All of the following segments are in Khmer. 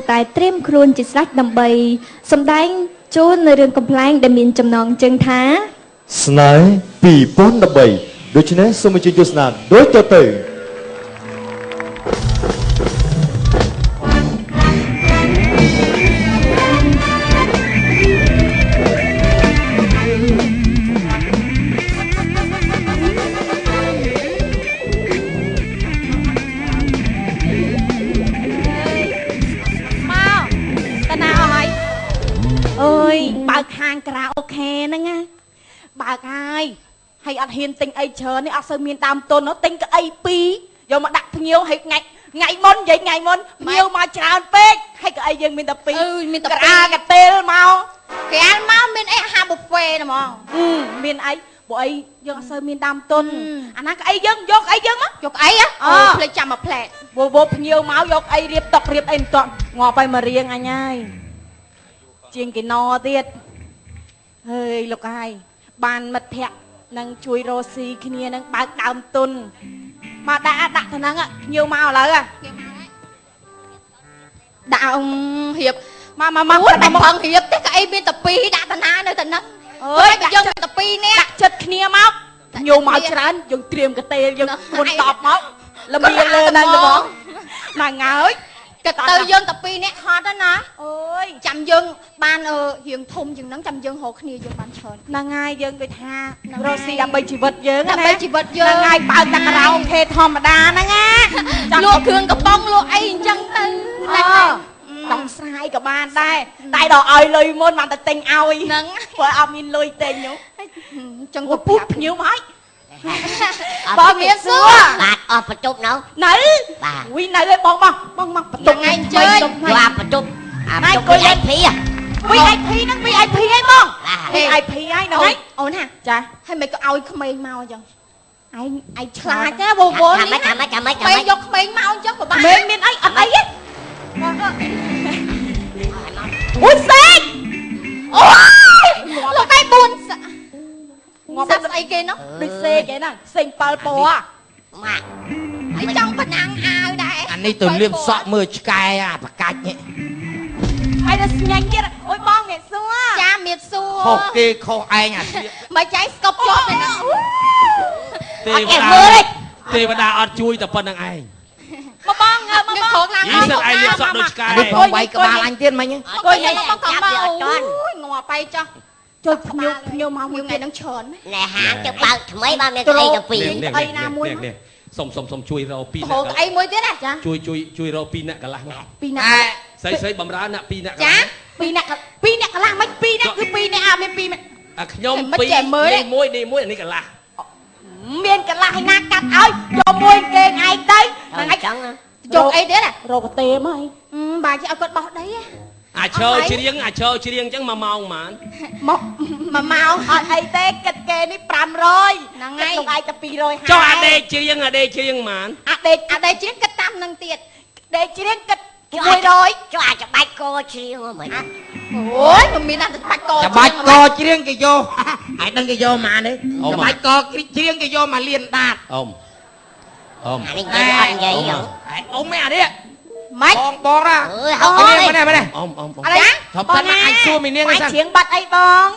តែត្រៀមខ្លួនជាស្រេចដើម្បីសម្ដែងចូលនៅរឿងកំ pl ែងដែលមានចំណងជើងថាស្នេហ៍2013ដូច្នេះសូមអញ្ជើញទស្សនាដូចតទៅបើកហាងក្រៅអូខេហ្នឹងណាបើកហើយហើយអត់ហ៊ានទិញអីច្រើននេះអត់សូវមានដើមទុនទិញកៅអី2យកមកដាក់ភ្ញៀវហើយថ្ងៃមុននិយាយថ្ងៃមុនភ្ញៀវមកច្រើនពេកហើយកៅអីយើងមានតែ2មានតែក្រាកាតេលមកក្រាលមកមានអីអាហារប៊ូហ្វេហ្មងមានអីព្រោះអីយើងអត់សូវមានដើមទុនអាណាកៅអីយើងយកអីយើងមកយកអីអូផ្លេចចាំមកផ្លែវោភ្ញៀវមកយកអីរៀបតុករៀបអីមិនតក់ងាប់ហើយមករៀងអញហើយជាងគេណទៀតហើយលោកហើយបានមិត្តភ័ក្តិនឹងជួយរស់ស៊ីគ្នានឹងបើកដើមទុនមកដាក់ទៅហ្នឹងញៀវមកឥឡូវដាក់រៀបមកផឹងរៀបទេក៏អីមានតែ2ដាក់តាណានៅតែហ្នឹងអើយយើងតែ2នាក់ដាក់ចិត្តគ្នាមកញៀវមកច្រើនយើងត្រៀមកតេលយើងមុន10មកល្មៀលើហ្នឹងហ្មងហ្នឹងហើយក៏ទៅយើងតែ2នាក់ហត់ណាអូយចាំយើងបានរៀងធំជាងហ្នឹងចាំយើងរកគ្នាយើងបានច្រើនហ្នឹងហើយយើងដូចថារស់ស៊ីដើម្បីជីវិតយើងណាដើម្បីជីវិតយើងហ្នឹងហើយបើកតែការ៉ាអូខេធម្មតាហ្នឹងណាលក់គ្រឿងកំប៉ុងលក់អីអញ្ចឹងទៅតំស្រាយក៏បានដែរតែដល់ឲ្យលុយមុនបានតែទិញឲ្យហ្នឹងព្រោះអត់មានលុយទិញនោះអញ្ចឹងទៅពុះភ្ញៀវមកហើយបងមានសួរបាទអស់បន្ទប់នៅបាទវីនៅឯបងមកបន្ទប់ថ្ងៃអញ្ជើញយកអាបន្ទប់VIP VIP ហ្នឹង VIP ឯងបង VIP ហើយណូអូនណាចាហើយមិនក៏ឲ្យក្មេងមកអញ្ចឹងឯងឆ្លាតណាវវល់នេះចាំយកក្មេងមកអញ្ចឹងក្មេងមានអីអត់អីទេអូយសេកអូយលោកឯង4ងាប់ស្អីគេនោះដូចសេកឯហ្នឹងសេង7ពណ៌ម៉ាក់ហើយចង់ប៉ុណ្ណាំងអាវដែរអានេះទៅលៀបសក់មើលឆ្កែអាប្រកាច់នេះហើយទៅស្ញាញ់ទៀតអូយបងអ្នកសួរចាមៀតសួរខុសគេខុសឯងអាទៀតមិនចៃស្កប់ជាប់ទេណាទេវតាអត់ជួយតែប៉ុណ្្នឹងឯងមកបងមកខងឡើងមកឯងលៀបសក់ដូចឆ្កែនេះផងវាយក្បាលអញទៀតមិញកុយនេះមកកំមកអូយងាប់បែកចោះជួយភ្ញៀវមកមួយគេនឹងច្រើនណែហាងទៅបើកថ្មីបានមានអីទៅពីអីណាមួយសុំជួយរក2នាក់អីមួយទៀតណាចាជួយរក2នាក់កន្លះមក2នាក់ស្រីបំរើអ្នក2នាក់ចា2នាក់កន្លះមិន2នាក់គឺ2នាក់អត់មាន2នាក់ខ្ញុំ2នេះមួយនេះកន្លះមានកន្លះឯណាកាត់ឲ្យយកមួយគេឯងទៅហ្នឹងអញ្ចឹងយកអីទៀតរកទេមកអីបាទជាឲ្យគាត់បោះដីអាចើច្រៀងអញ្ចឹង1ម៉ោងហ្មងមក1ម៉ោងអត់អីទេគិតគេនេះ500ហ្នឹងហើយលោកឯងតែ250ចុះអាដេកច្រៀងហ្មងអាដេកច្រៀងគិតតាមនឹងទៀតដេកច្រៀងគិត100ចុះអាចបាច់កច្រៀងហ្មងអូយមិនមានតែបាច់កច្រៀងគេយកហើយដឹងគេយកហ្មងនេះបាច់កច្រៀងគេយកមកលៀនដាតអ៊ំអានេះគេអត់និយាយអ៊ំមែនអានេះម៉េចបងណានេះអ៊ំអីធំតាអញសួរមីនាងហ្នឹងច្រៀងបាត់អីបង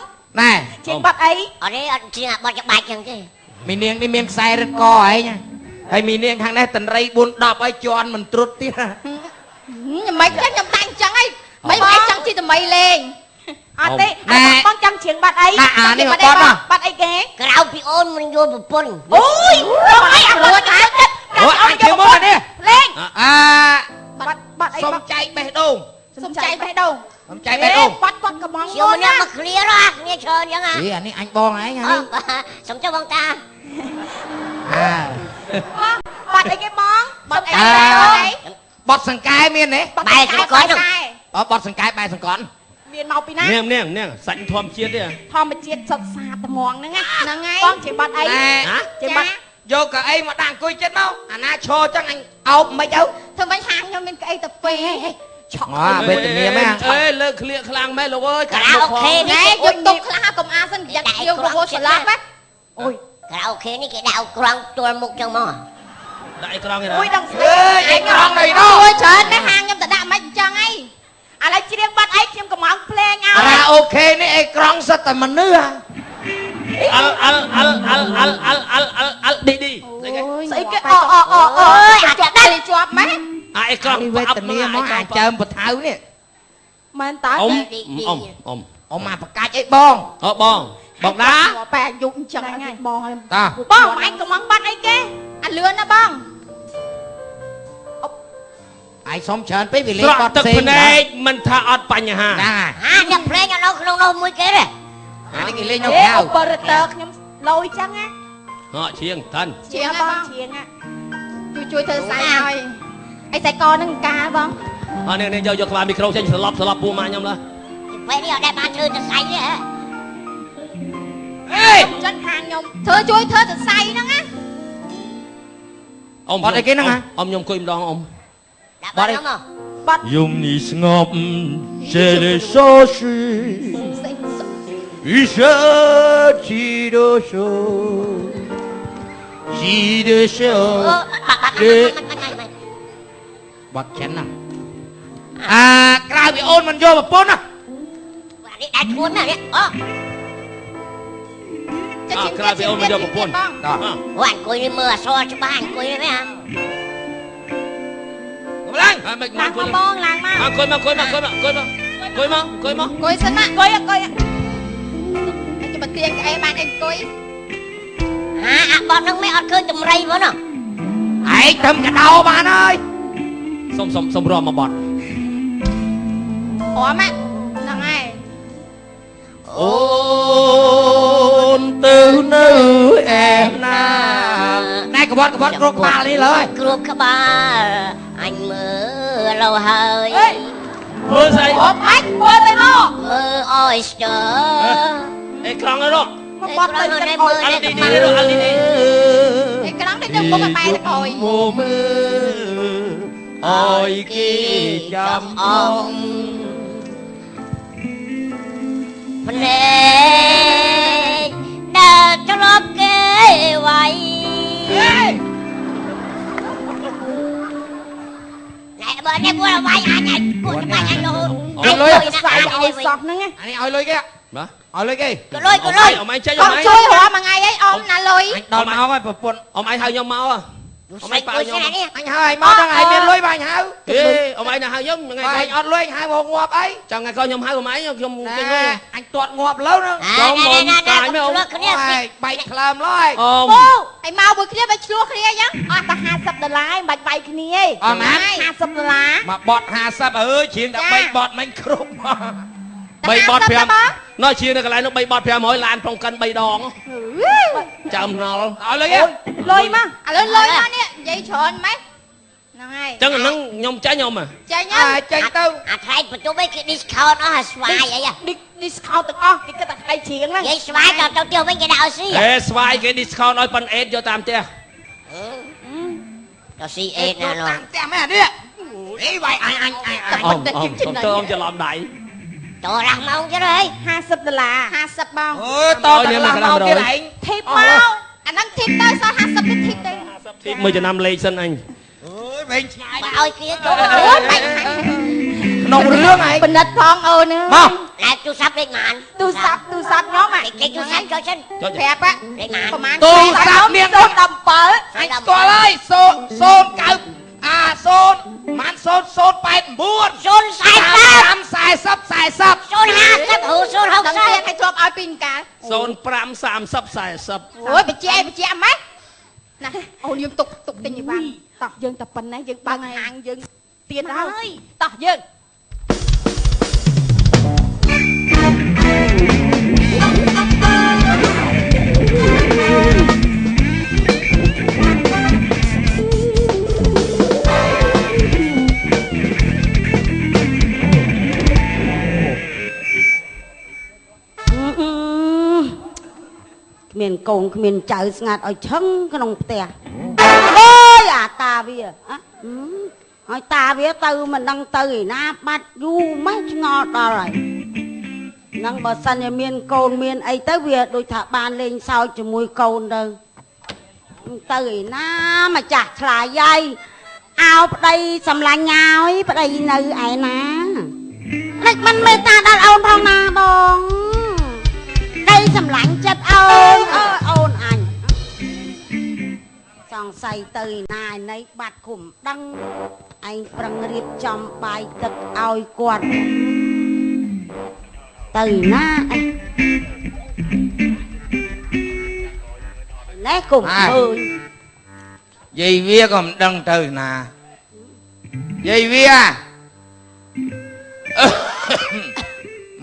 ណែច្រៀងបាត់អីអត់ទេអត់ច្រៀងបាត់ច្បាច់ចឹងទេមីនាងនេះមានខ្សែរឹតកឯងហើយមីនាងខាងនេះតន្ត្រី4 10ហើយជន់មិនត្រុតទៀតមិនចឹងខ្ញុំតាំងចឹងហីមិនឯងចង់ជីតម្មីលេងអត់ទេបងចង់ច្រៀងបាត់អីអានេះបាត់អីគេក្រៅពីអូនមិនយល់ប្រពន្ធអូយអីអត់រួចតែអូយអញជឿមកនេះលេងបាត់អីសុំចែកបេះដូងបាត់កំងជឿម្នាក់មកឃ្លារគ្នាច្រើនចឹងអានេះអញបងឯងអានេះសុំចុះបងតាបាត់អីគេបងបាត់អីបាត់សង្កែមានទេបែសង្កត់បាត់សង្កែបែសង្កត់មានមកពីណានាងសាច់ធម្មជាតិទេធម្មជាតិសុទ្ធសាធត្មងហ្នឹងហើយបងជាបាត់អីជាបាត់យកកៅអីមកដាក់អង្គុយចិត្តមកអាណាឈរចឹងអញអោបមិនទៅធ្វើមិនហាងខ្ញុំមានកៅអីតែពីរឆក់វេទនាមែនអើលើក្លៀកខ្លាំងមែនលោកអើយកាអូខេនេះយកទុកខ្លាំងកុំអាសិនប្រយ័ត្នយករហូតស្លាប់ណាអូយកាអូខេនេះគេដាក់អោក្រង់ទល់មុខចឹងមកដាក់អីក្រង់ឯណាអូយដឹងស្អីអីក្រង់អីនោះអូយច្រើនណាស់ហាងខ្ញុំទៅដាក់មិនអញ្ចឹងហី តែមនុស្សអលឌីស្អីគេអាចដាក់លេជាប់ម៉េចអីក្រំវេទនាមកអាចចើមបថៅនេះមែនតើអ៊ំមកប្រកាច់អីបងបងណាប៉ែយុអញ្ចឹងហ្នឹងបងហើយតាបងអញកំងបាត់អីគេអាលឿនណាបងឯងសុំច្រើនពេកវាលេងបត់ផ្សេងទឹកភ្នែកមិនថាអត់បញ្ហាណាអ្នកភ្លេងនៅក្នុងនោះមួយគេទេអានេះគេលេងនៅក្រៅអូប៉ារ៉ាទ័រខ្ញុំលយចឹងណាជាងតាន់ជាងបងជាងជួយធ្វើសាច់ឲ្យអីសាច់កហ្នឹងកាលបងនេះយកក្បាលមីក្រូចេញស្លប់ពូម៉ាខ្ញុំឡើយពេលនេះអត់ដែលបានធ្វើទៅសាច់ទេហ៎អេចាត់ខាងខ្ញុំជួយធ្វើទៅសាច់ហ្នឹងណាអ៊ំបាត់អីគេហ្នឹងហ៎អ៊ំខ្ញុំអង្គុយម្ដងអ៊ំបាត់អីបាត់យំនេះស្ងប់ជាលេសស៊ី一生记得手记得手បាត់ចិនណាក្រៅពីអូនមិនយកប្រពន្ធណានេះដាច់ខ្លួនណានេះក្រៅពីអូនមិនយកប្រពន្ធអូអង្គុយមើលអសរច្បាស់អង្គុយនេះហ៎កម្លាំងមិនឡើងមកបងឡើងមកអង្គុយមកអង្គុយសិនណាអង្គុយចាំមកទៀងក្អែបានអង្គុយអាបត់នឹងមិនអត់ឃើញតម្រៃផងណាឯងត្រឹមកដោបានហើយសុំរំមកបត់អមហ្នឹងហើយអូនទៅនៅអែណាណែក្បត់គ្រប់ក្បាលនេះលើគ្រប់ក្បាលអញមើលលោហើយមើលស្អីអមអញមើលទៅនោះមើលអយស្ទើអេក្រង់នោះមកបត់ទៅចិត្តអុយអលឌីអេក្រង់ទៅនឹងមុខបែរទៅអុយមើលអុយគេចាំអងភ្នែកដែលធ្លាប់គេវាយណែបើនេះពួកវាយអញពួកវាយអញរហូតលុយស្អាតឲ្យសោះហ្នឹងអានេះឲ្យលុយគេបាទឲ្យលុយគេក៏លុយអ៊ំឯងចេញអ៊ំជួយរកមួយថ្ងៃអីអ៊ំណាលុយអញដល់មកហើយប្រពន្ធអ៊ំឯងហៅខ្ញុំមកអ៊ំឯងប៉ាខ្ញុំអញហៅឯងមកដល់ឯងមានលុយបើអញហៅអេអ៊ំឯងណាហៅខ្ញុំថ្ងៃឯងអត់លុយហៅមកងាប់អីចាំថ្ងៃក៏ខ្ញុំហៅអ៊ំឯងខ្ញុំចេញលុយអញទាត់ងាប់លើហ្នឹងខ្ញុំតាញ់មកគ្នាបែកក្លើមឡើយអូឯងមកមួយគ្នាបែកឆ្លោះគ្នាអញ្ចឹងអស់តែ$50មិនបាច់បែកគ្នាទេអត់ណា$50មកបត់50អើយជាងតែ3បត់មិនគ្រប់3បត់5ណោះជាងនៅកន្លែងនោះ3បត់500ឡានក្នុងកិន3ដងចាំណល់ឲ្យលុយលុយមកឥឡូវលុយមកនេះនិយាយច្រើនម៉េចហ្នឹងហើយចឹងអាហ្នឹងខ្ញុំចាញ់ខ្ញុំចាញ់ចាញ់ទៅអាថ្លៃបន្ទប់ឯងគេ discount អស់អាស្វាយអីdiscount ទាំងអស់គេគិតតែថ្លៃជាងហ្នឹងនិយាយស្វាយដល់ទៅទៀតវិញគេដាក់ឲ្យស៊ីអេស្វាយគេ discount ឲ្យប៉ុនអេតយកតាមផ្ទះដល់ស៊ីអេតណានោះតាមផ្ទះមែននេះអីវាយអញអ៊ំច្រឡំដៃតោះរះមកចឹងហី$50 50បងអូតោះតែមកទៀតឯងធីបមកអាហ្នឹងធីបទៅសល់50ទៅធីបទៅធីបមួយចំណាំលេខសិនអញអើយវិញឆ្ងាយបើឲ្យគេទៅក្នុងរឿងឯងបណិតផងអូនមកតែទូរស័ព្ទលេខម៉ានទូរស័ព្ទខ្ញុំគេទូរស័ព្ទចូលចិនប្រាប់លេខម៉ានប្រហែលទូរស័ព្ទមាន17អញស្គាល់ហើយ09ម៉ាន0089040 050ឲ្យពីកាល053040អូយបជាម៉េចណាអូនយើងទុកទិញអីវ៉ាន់តោះយើងតែប៉ុណ្ណេះយើងបើកហាងយើងទៀនហើយតោះយើងគ្មានកូនគ្មានចៅស្ងាត់ឲ្យឆឹងក្នុងផ្ទះអើយអាតាវាហើយតាវាទៅមិនដឹងទៅឯណាបាត់យូរម៉េចឆ្ងល់ដល់ហើយនឹងបើសិនជាមានកូនមានអីទៅវាដូចថាបានលេងសើចជាមួយកូនទៅឯណាម្ចាស់ឆ្លាយហើយអោប្តីសម្លាញ់ហើយប្តីនៅឯណាមិនមេត្តាដល់អូនផងណាបង ចិត្តអូនអើយអូនអញចង់សៃទៅណាយនៃបាត់គុំដឹងឯងប្រឹងរៀបចំបាយទឹកឲ្យគាត់ទៅណាអីណែគុំឃើញយាយវាក៏មិនដឹងទៅណាយាយវា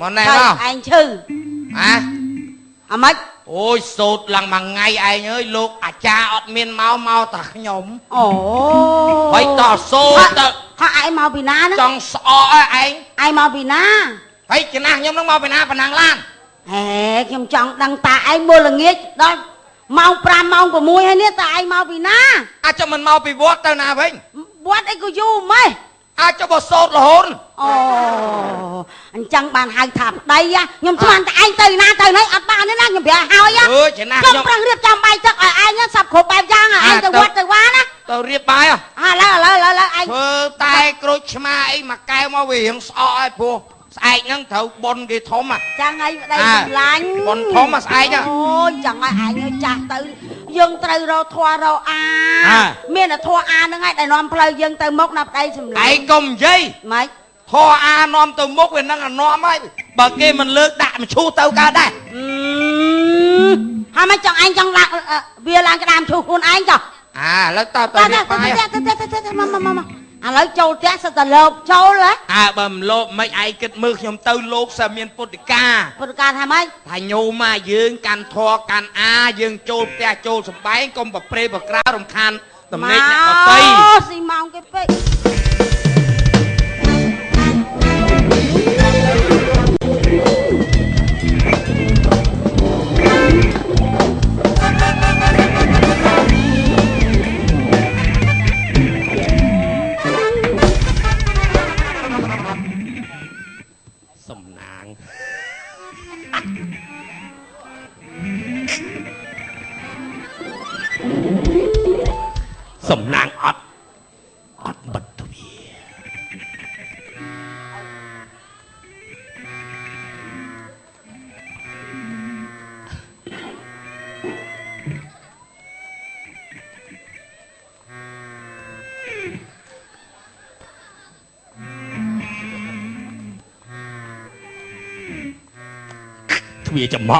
មកណែមកឯងឈឺអាម៉េចអូយសូត្រឡើងមួយថ្ងៃឯងអើយលោកអាចារ្យអត់មានមកតែខ្ញុំអូហើយតសូត្រទៅហើយឯងមកពីណាណាចង់ស្អកឯងមកពីណាហើយចំណាស់ខ្ញុំនឹងមកពីណាប៉ណ្ណឹងឡានហេខ្ញុំចង់ដឹងតាឯងមុលល្ងាចដល់ម៉ោង5ម៉ោង6ហើយនេះតាឯងមកពីណាអាចចាំមិនមកពីវត្តទៅណាវិញវត្តអីក៏យូរម៉េះអាចចាំបសូត្ររហូតអូអញ្ចឹងបានហៅថាប្តីខ្ញុំស្មានតែឯងទៅណាទៅណីអត់បានទេណាខ្ញុំប្រាប់ហើយចំណាស់ខ្ញុំប្រឹងរៀបចំបាយទឹកឲ្យឯងសັບគ្រប់បែបយ៉ាងឯងទៅវត្តទៅវ៉ាណាទៅរៀបបាយឥឡូវឯងធ្វើតែក្រូចឆ្មាអីមួយកែវមកវារៀងស្អកឲ្យព្រោះស្អែកហ្នឹងត្រូវបុនគេធំចឹងហើយប្តីសម្លាញ់បុនធំស្អែកអូយចឹងហើយឯងចាស់ទៅយើងត្រូវរកធွာរកអាមានតែធွာអាហ្នឹងហើយដែលនាំផ្លូវយើងទៅមុខណាប្តីសម្លាញ់ឯងកុំនិយាយម៉េចធွာអានាំទៅមុខវានឹងអានាំហើយបើគេមិនលើកដាក់មឈូសទៅកើតដែរហើយមិនចង់ឯងចង់ដាក់វាឡើងក្តាមឈូសខ្លួនឯងចុះឥឡូវតើទៅរៀបបាយមកឥឡូវចូលផ្ទះសិតតែលោកចូលហ៎បើមិនលោកមិនឯងគិតមើលខ្ញុំទៅលោកសើមានពុទ្ធិកាថាម៉េចថាញោមយើងកាន់ធរកាន់អាយើងចូលផ្ទះចូលសំបែងកុំប្រព្រេប្រក្រារំខានតំណែងអ្នកដតីអូស៊ីម៉ោងគេពេកសំណាងអត់បិទទ្វាទ្វាចំហ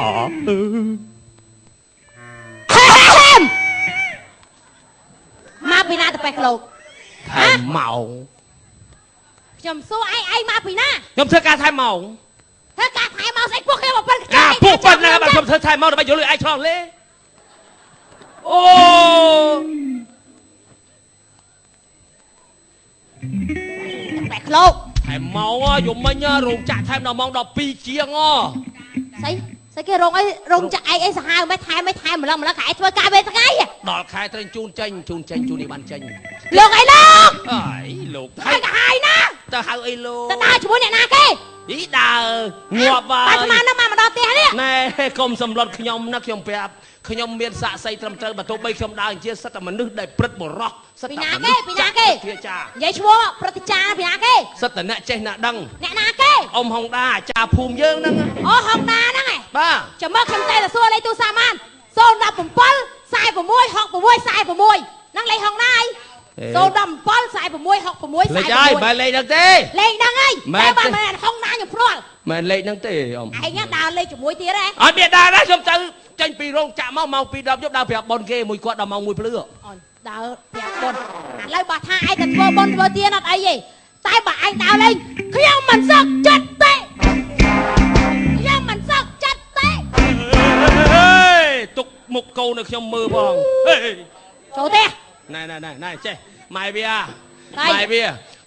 មកពីណាទៅពេះក្លោកថែមម៉ោងខ្ញុំសួរឯងមកពីណាខ្ញុំធ្វើការថែមម៉ោងធ្វើការថែមម៉ោងស្អីពួកខ្ញុំមកប៉ុនខ្ចីពួកប៉ុណ្ណាបើខ្ញុំធ្វើថែមម៉ោងដើម្បីយកលុយឯងឆ្លងលេអូពេះក្លោកថែមម៉ោងយំមិញរោងចាក់ថែមដល់ម៉ោង12ជាងស្អីគេរោងអីរោងចាក់ឯងអីសាហាវមិនថែមម្លឹងខែធ្វើការវេថ្ងៃដល់ខែត្រូវជូនចេញជូននេះបានចេញលោកអីលោកអើយលោកហើយកាហាយណាទៅហៅអីលោកទៅដើរជាមួយអ្នកណាគេអីដើរងាប់ហើយតែស្មានមកដល់ផ្ទះនេះណែកុំសម្លុតខ្ញុំណាខ្ញុំប្រាប់ខ្ញុំមានសាក់សីត្រឹមត្រូវបើទោះបីខ្ញុំដើរជាសិតតែមនុស្សដែលព្រឹត្តបរោះសិតតែមនុស្សពីណាគេធាចានិយាយឈ្មោះព្រឹត្តិចារពីណាគេសិតតែអ្នកចេះអ្នកដឹងអ្នកណាគេអ៊ំហុងដាអាចារ្យភូមិយើងហ្នឹងអូហុងដាហ្នឹងបាទចាំមើលខ្ញុំតែសួរលេខទូរស័ព្ទបាន017 46 66 46ហ្នឹងលេខហុងណា017 46 66 46លេខហើយបើលេខហ្នឹងទេលេខហ្នឹងហើយតែបើមិនហុងណាខ្ញុំព្រាល់មិនលេខហ្នឹងទេអ៊ំឯងដើរលេខជាមួយទៀតហ៎អត់មានដើរណាខ្ញុំទៅចេញពីរោងចាក់មកម៉ោង2:10យប់ដើរប្រាប់ប៉ុនគេមួយគាត់ដល់ម៉ោង1ភ្លឺអូនដើរប្រាប់ប៉ុនឥឡូវបើថាឯងទៅធ្វើប៉ុនធ្វើទៀនអត់អីទេតែបើឯងដើរលេងខ្ញុំមិនសឹកចិត្តទេខ្ញុំមិនសឹកចិត្តទេទុកមុខកូនឲ្យខ្ញុំមើលផងចូលទេណែចេះម៉ែវា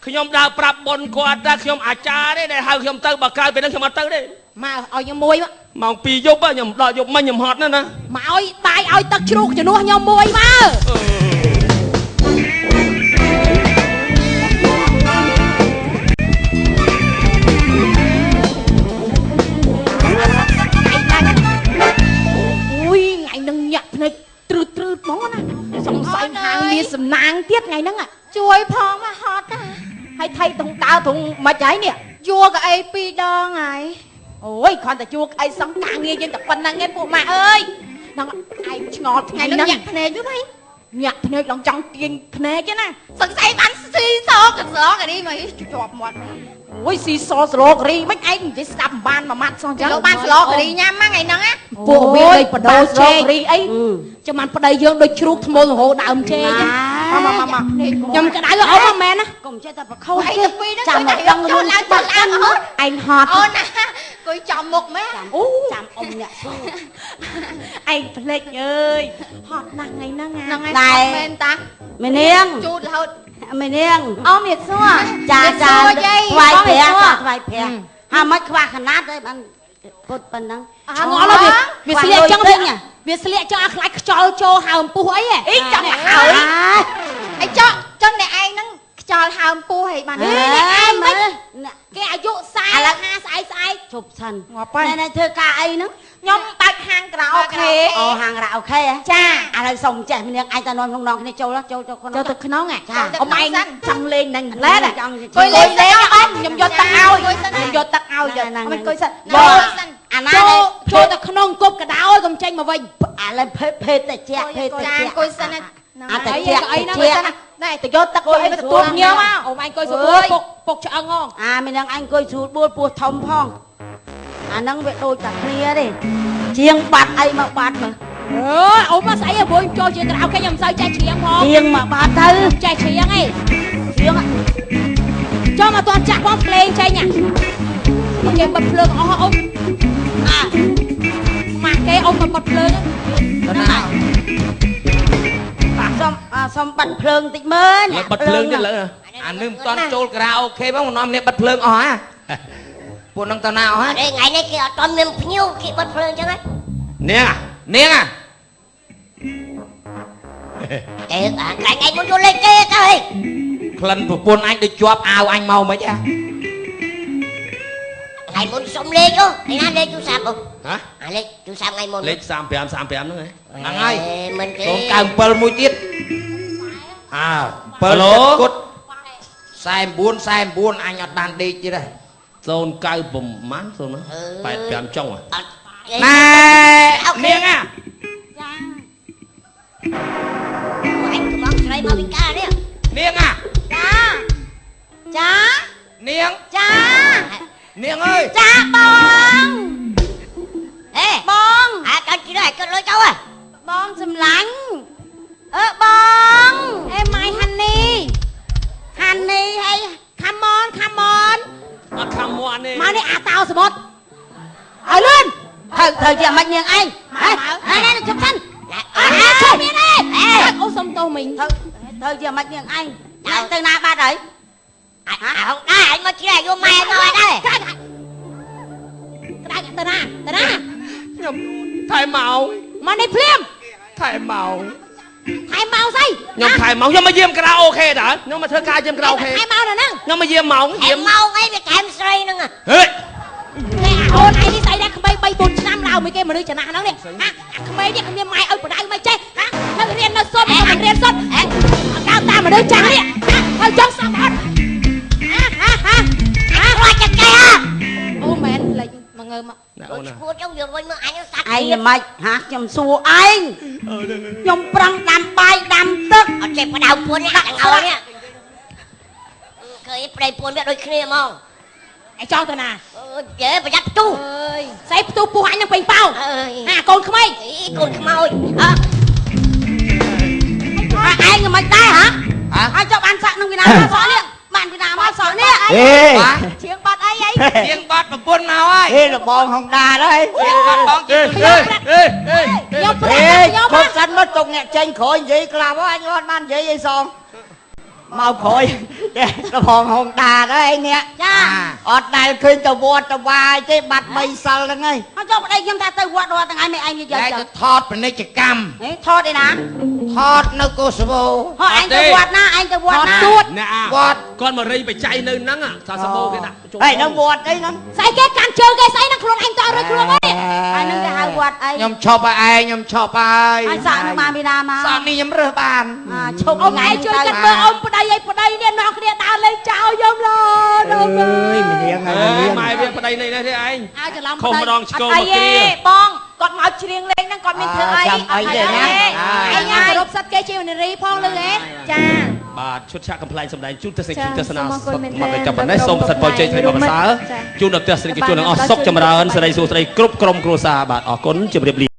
ខ្ញុំដើរប្រាប់ប៉ុនគាត់ថាខ្ញុំអាចារ្យទេដែលហៅខ្ញុំទៅបើក្រៅពីហ្នឹងខ្ញុំអត់ទៅទេមកឲ្យខ្ញុំមួយម៉ោង2យប់ខ្ញុំដល់យប់មិញខ្ញុំហត់ណាមកឲ្យបាយឲ្យទឹកជ្រូកជំនួសខ្ញុំមួយមកអូយថ្ងៃនឹងញាក់ភ្នែកទ្រឹតហ្មងណាសង្ស័យហាងមានសំណាងទៀតថ្ងៃហ្នឹងជួយផងមកហត់ហើយថៃតុងដើរតុងមិនហើយនេះយួរកៅអី2ដងហើយ អូយគ្រាន់តែជួអីសង្ការងារយើងតែប៉ុណ្្នឹងឯងពួកម៉ាក់អើយហ្នឹងឯងឆ្ងល់ថ្ងៃនេះញាក់ភ្នែកយូរហើយញាក់ភ្នែកឡងចង់ទាញភ្នែកណាសង្ស័យបានស៊ីសកស្រកនេះមកជាប់មាត់អូយស៊ីសស្រករីមិនឯងនិយាយស្ដាប់បានមួយម៉ាត់សោះចឹងបានស្រករីញ៉ាំហ្នឹងឯហ្នឹងពួកវាដូចបដោស្រករីអីចាំបានប្តីយើងដូចជ្រូកថ្មរហូតដើមចេកចឹងមកខ្ញុំក្តៅអូនមែនណាកុំចេះតែប្រខូចទេចាំមកដឹងរឿងឡើងទៅឡើងឯងហត់អូនណាគួយចំមុខមែនអូចាំអ៊ំអ្នកសួរឯងភ្លេចអើយហត់ណាស់ថ្ងៃហ្នឹងដែរមែនតាមេនាងជូតរហូតមេនាងអូមានសួរចាថ្វាយព្រះហាមិនខ្វះខណាត់ទេបានពុតប៉ុណ្ណឹងងល់វាស្លៀកចឹងវាស្លៀកចោលខ្លាច់ខ្ចល់ចូលហើមពុះអីអីចាំហើយអីចោចឹងតែឯងហ្នឹងខ្ចល់ហើមពុះអីបានឯងមិនគេអាយុ40ឥឡូវ50ស្អែកជប់សិនណែធ្វើការអីហ្នឹងខ្ញុំបើកហាងក្រៅអូខេអូហាងក្រៅអូខេចាឥឡូវសុំចេះម្នាក់ឯងតែនាំក្នុងគ្នាចូលទៅក្នុងចាអ៊ំឯងចង់លេងនឹងឡែចង់ជួយលេងអត់ខ្ញុំយកទឹកឲ្យខ្ញុំយកទឹកឲ្យមិនគួយសិនអាណាចូលទៅក្នុងគប់កដោកុំចេញមកវិញឥឡូវភេទតែជាភេទតែជាគួយសិនអាតែជាអីហ្នឹងណែទៅយកទឹកឲ្យទទួលញើមកអ៊ំឯងគួយស្រួលពុកឆ្អឹងហងអាមីនឹងឯងគួយស្រួលបួលពោះធំផងអាហ្នឹងវាដូចតែគ្នាទេជាងបាត់អីមកបាត់មើលអូមកស្អីព្រោះចូលជាក្រៅគេខ្ញុំមិនសូវចេះច្រៀងផងច្រៀងមកបាត់ទៅចេះច្រៀងឯងច្រៀងចូលមកតន់ចាក់ផងភ្លេងចេញមកគេបិទភ្លើងអស់អូនម៉ាក់គេអូនមកបិទភ្លើងទៅណាសុំបិទភ្លើងតិចមើលបិទភ្លើងទៀតលើអានឹងមិនតន់ចូលការ៉ាអូខេបងនាំគ្នាបិទភ្លើងអស់ហ៎ពួកនឹងតាណាអស់ហ្នឹងថ្ងៃនេះគេអត់ទាន់មានភ្ញៀវគេបិទភ្លើងអញ្ចឹងហ៎នាងថ្ងៃមុនយកលេខគេទៅក្លិនប្រពន្ធអញដូចជាប់អាវអញមកមិនហ៎ថ្ងៃមុនសុំលេខអូឯណាលេខទូរស័ព្ទអូហ៎លេខទូរស័ព្ទថ្ងៃមុនលេខ35ហ្នឹងហ្នឹងហើយមិនទេ097មួយទៀត7គុត49អញអត់បានដេកទៀតទេ09ប្រមាណ85ចុងណែនាងចាអញកំងស្រីមកវិការនេះនាងចានាងចានាងអើយចាបងហេបងកាត់ជិះឲ្យកាត់លុយទៅបងសម្លាញ់បងអេម៉ៃហានីហើយ come on អត់ come on ទេមកនេះអាតោសមុទ្រឲ្យលឿនត្រូវជាមិននាងឯងណែជប់សិនជប់មានទេអូសុំទោសមិញត្រូវជាមិននាងឯងទៅណាបាត់ហើយហងដែរអញមកជ្រែកយកម៉ែមកដែរទៅណាខ្ញុំថែមកមកនេះភ្លាមថែមកស្អីខ្ញុំថែមកខ្ញុំមកយាមក្រៅអូខេតើខ្ញុំមកធ្វើការយាមក្រៅអូខេថែមកនៅហ្នឹងខ្ញុំមកយាមមកយាមមកអីវាកែមស្រីហ្នឹងហេអូនឯងនេះស្អីដែរក្មេង 3-4 ឆ្នាំឡើងមួយគេមនុស្សចំណាស់ហ្នឹងនេះក្មេងនេះគ្មានម៉ែឲ្យបដៅមិនចេះនៅរៀននៅសុំមិនរៀនសុទ្ធដើរតាមមនុស្សចាស់នេះហើយចង់សំអត់រត់ចាក់គេអូមែនលេចមកងើមកអូនឈួតចង់យកវិញមកអញសាក់ឯងមិនខ្ញុំសួរឯងខ្ញុំប្រឹងដាំបាយដាំទឹកអត់ចេះបដៅពួននេះដាក់ឲ្យនេះឃើញប្តីពួនវាដូចគ្នាហ្មងឯចង់ទៅណាចេះប្រយ័ត្នផ្ទុះអើយស្អីផ្ទុះពោះអញនឹងពេញប៉ោកូនក្មេងកូនខ្មោចឯងមិនដែរហើយចុះបានសាក់នឹងពីណាមកសក់នេះបានពីណាមកសក់នេះជាងបាត់អីជាងបាត់ប្រពន្ធមកហើយរបងហុងដាហើយជាងបាត់បងខ្ញុំខុសសិនមកទុកអ្នកចេញក្រោយនិយាយក្លាប់អញអត់បាននិយាយអីសងមកក្រោយរបងហុងដាហើយឯងនេះចាអត់ដែលឃើញទៅវត្តទៅវាយទេបាត់3សិលហ្នឹងហើយអញ្ចឹងប្តីខ្ញុំថាទៅវត្តរាល់ថ្ងៃមិនឯងនិយាយទៅថតពាណិជ្ជកម្មថតឯណាថតនៅកូសវូហ៎ឯងទៅវត្តណាឯងទៅវត្តណាទួតវត្តគាត់មករីបច្ច័យនៅហ្នឹងសាសបោគេដាក់ហេនៅវត្តអីហ្នឹងស្អីគេកាន់ជើងគេស្អីហ្នឹងខ្លួនឯងតរើខ្លួនអីហើយនឹងគេហៅវត្តអីខ្ញុំឈប់ហើយខ្ញុំឈប់ហើយហើយសាក់នឹងមកពីណាមកសាក់នេះខ្ញុំរើសបានឈប់អូនឯងជួយកាត់មើលអូនប្តីនេះនាំគ្នាដើរលេងចោលយំឡូនអូនអើយមានរៀងហើយម៉ែវាប្ ប្តីនេះទេឯង ឲ្យច្រឡំ ខុសម្ដងឆ្កោ អី មកទៀត បងគាត់មកច្រៀងលេងហ្នឹងគាត់មានធ្វើអីអីញ៉ាំគោរពសិតគេជានារីផងលឺហ៎ចា បាទឈុតឆាកកំ pl ែងសម្ដែងជូនទស្សនិកជនទស្សនាមកដល់ចាប់ប៉ុណ្ណេះសូមប្រសិទ្ធពរជ័យស្រីមកប្រសើរជូនដល់ទស្សនិកជនទាំងអស់សុខចម្រើនសេរីសួស្តីគ្រប់ក្រុមគ្រួសារបាទអរគុណជម្រាបលា